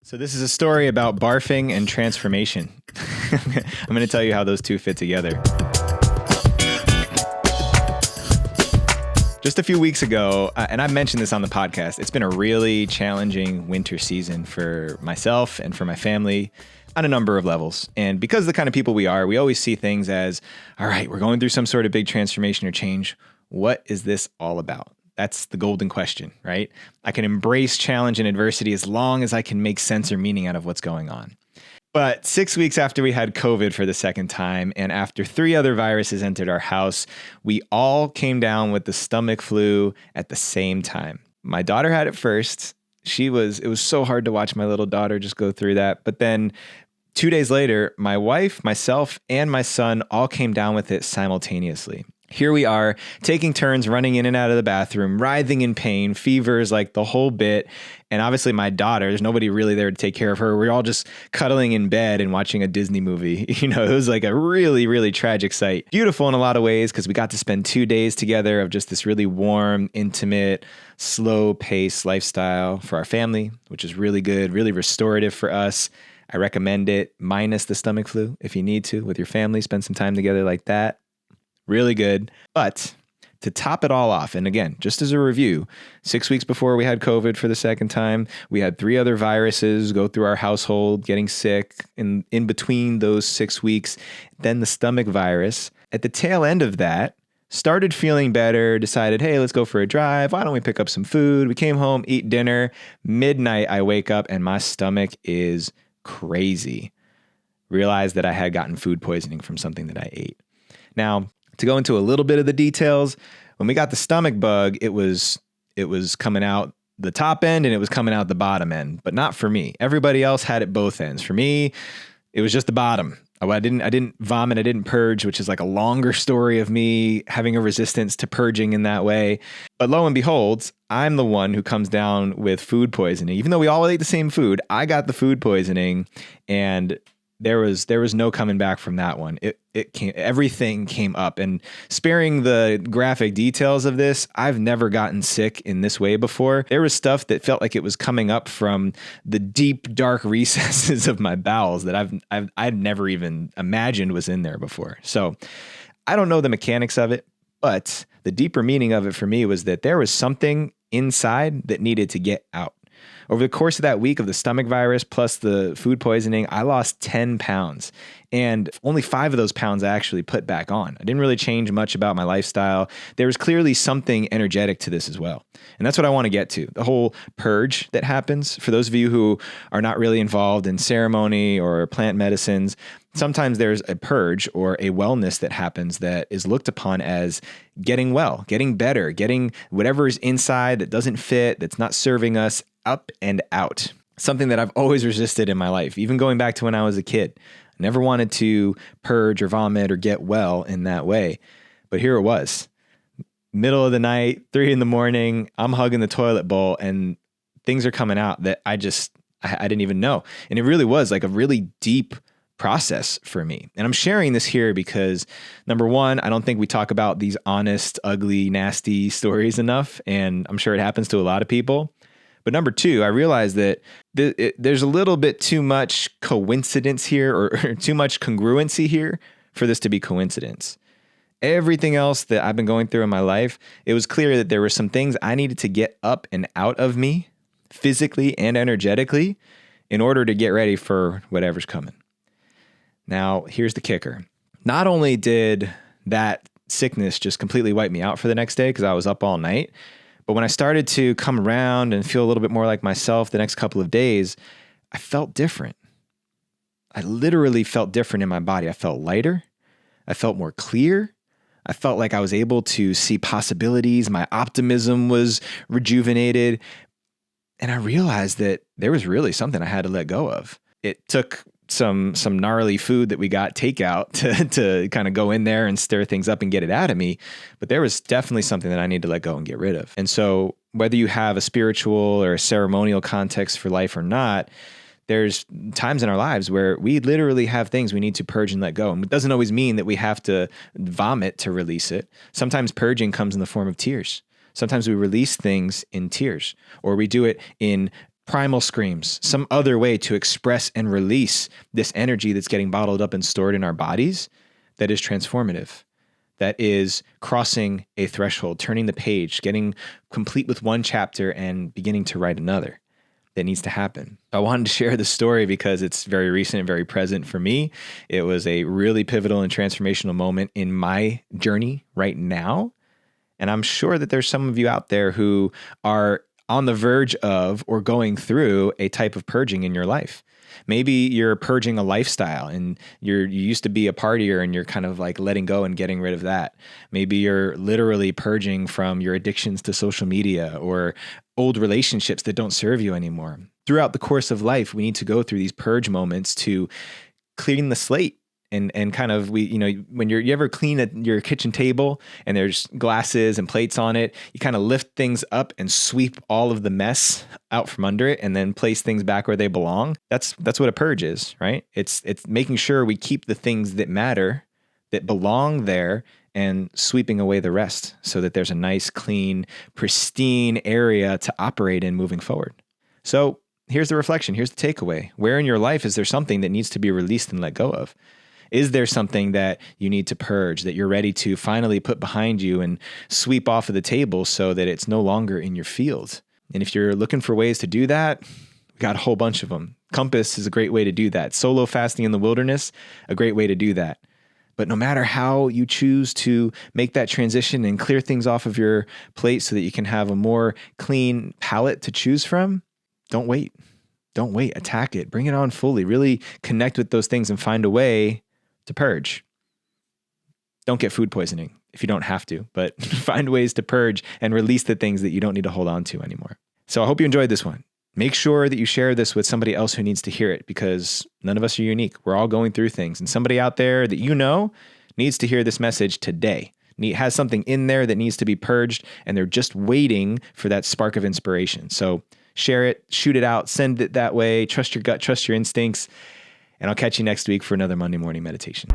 So this is a story about barfing and transformation. I'm going to tell you how those two fit together. Just a few weeks ago, and I've mentioned this on the podcast, it's been a really challenging winter season for myself and for my family on a number of levels. And because of the kind of people we are, we always see things as, all right, we're going through some sort of big transformation or change. What is this all about? That's the golden question, right? I can embrace challenge and adversity as long as I can make sense or meaning out of what's going on. But 6 weeks after we had COVID for the second time, and after 3 other viruses entered our house, we all came down with the stomach flu at the same time. My daughter had it first. It was so hard to watch my little daughter just go through that. But then 2 days later, my wife, myself, and my son all came down with it simultaneously. Here we are, taking turns running in and out of the bathroom, writhing in pain, fevers, like the whole bit. And obviously my daughter, there's nobody really there to take care of her. We're all just cuddling in bed and watching a Disney movie. It was like a really, really tragic sight. Beautiful in a lot of ways because we got to spend 2 days together of just this really warm, intimate, slow-paced lifestyle for our family, which is really good, really restorative for us. I recommend it, minus the stomach flu, if you need to, with your family. Spend some time together like that. Really good. But to top it all off, and again, just as a review, 6 weeks before we had COVID for the second time, we had 3 other viruses go through our household, getting sick in between those 6 weeks. Then the stomach virus. At the tail end of that, started feeling better, decided, hey, let's go for a drive. Why don't we pick up some food? We came home, eat dinner. Midnight, I wake up and my stomach is crazy. Realized that I had gotten food poisoning from something that I ate. Now, to go into a little bit of the details, when we got the stomach bug, it was coming out the top end and it was coming out the bottom end, but not for me. Everybody else had it both ends. For me, it was just the bottom. I didn't vomit. I didn't purge, which is like a longer story of me having a resistance to purging in that way. But lo and behold, I'm the one who comes down with food poisoning. Even though we all ate the same food, I got the food poisoning, and there was no coming back from that one. Everything came up, and sparing the graphic details of this, I've never gotten sick in this way before. There was stuff that felt like it was coming up from the deep, dark recesses of my bowels that I've never even imagined was in there before. So I don't know the mechanics of it, but the deeper meaning of it for me was that there was something inside that needed to get out. Over the course of that week of the stomach virus plus the food poisoning, I lost 10 pounds, and only 5 of those pounds I actually put back on. I didn't really change much about my lifestyle. There was clearly something energetic to this as well. And that's what I want to get to. The whole purge that happens, for those of you who are not really involved in ceremony or plant medicines, sometimes there's a purge or a wellness that happens that is looked upon as getting well, getting better, getting whatever is inside that doesn't fit, that's not serving us, up and out. Something that I've always resisted in my life, even going back to when I was a kid. I never wanted to purge or vomit or get well in that way. But here it was. Middle of the night, 3 a.m, I'm hugging the toilet bowl and things are coming out that I didn't even know. And it really was like a really deep process for me. And I'm sharing this here because, number one, I don't think we talk about these honest, ugly, nasty stories enough. And I'm sure it happens to a lot of people. But number two, I realized that there's a little bit too much coincidence here or too much congruency here for this to be coincidence. Everything else that I've been going through in my life, it was clear that there were some things I needed to get up and out of me physically and energetically in order to get ready for whatever's coming. Now, here's the kicker. Not only did that sickness just completely wipe me out for the next day because I was up all night, but when I started to come around and feel a little bit more like myself the next couple of days, I felt different. I literally felt different in my body. I felt lighter. I felt more clear. I felt like I was able to see possibilities. My optimism was rejuvenated. And I realized that there was really something I had to let go of. It took some gnarly food that we got takeout to kind of go in there and stir things up and get it out of me. But there was definitely something that I need to let go and get rid of. And so whether you have a spiritual or a ceremonial context for life or not, there's times in our lives where we literally have things we need to purge and let go. And it doesn't always mean that we have to vomit to release it. Sometimes purging comes in the form of tears. Sometimes we release things in tears, or we do it in primal screams, some other way to express and release this energy that's getting bottled up and stored in our bodies that is transformative, that is crossing a threshold, turning the page, getting complete with one chapter and beginning to write another. That needs to happen. I wanted to share the story because it's very recent and very present for me. It was a really pivotal and transformational moment in my journey right now. And I'm sure that there's some of you out there who are on the verge of or going through a type of purging in your life. Maybe you're purging a lifestyle and you used to be a partier and you're kind of like letting go and getting rid of that. Maybe you're literally purging from your addictions to social media or old relationships that don't serve you anymore. Throughout the course of life, we need to go through these purge moments to clean the slate. And kind of when you ever clean at your kitchen table and there's glasses and plates on it, you kind of lift things up and sweep all of the mess out from under it and then place things back where they belong. That's what a purge is, right? It's making sure we keep the things that matter, that belong there, and sweeping away the rest so that there's a nice, clean, pristine area to operate in moving forward. So here's the reflection. Here's the takeaway. Where in your life is there something that needs to be released and let go of? Is there something that you need to purge, that you're ready to finally put behind you and sweep off of the table so that it's no longer in your field? And if you're looking for ways to do that, we got a whole bunch of them. Compass is a great way to do that. Solo fasting in the wilderness, a great way to do that. But no matter how you choose to make that transition and clear things off of your plate so that you can have a more clean palette to choose from, don't wait. Don't wait. Attack it. Bring it on fully. Really connect with those things and find a way to purge. Don't get food poisoning if you don't have to, but find ways to purge and release the things that you don't need to hold on to anymore. So I hope you enjoyed this one. Make sure that you share this with somebody else who needs to hear it because none of us are unique. We're all going through things, and somebody out there that you know needs to hear this message today. Has something in there that needs to be purged, and they're just waiting for that spark of inspiration. So share it, shoot it out, send it that way. Trust your gut, trust your instincts. And I'll catch you next week for another Monday morning meditation.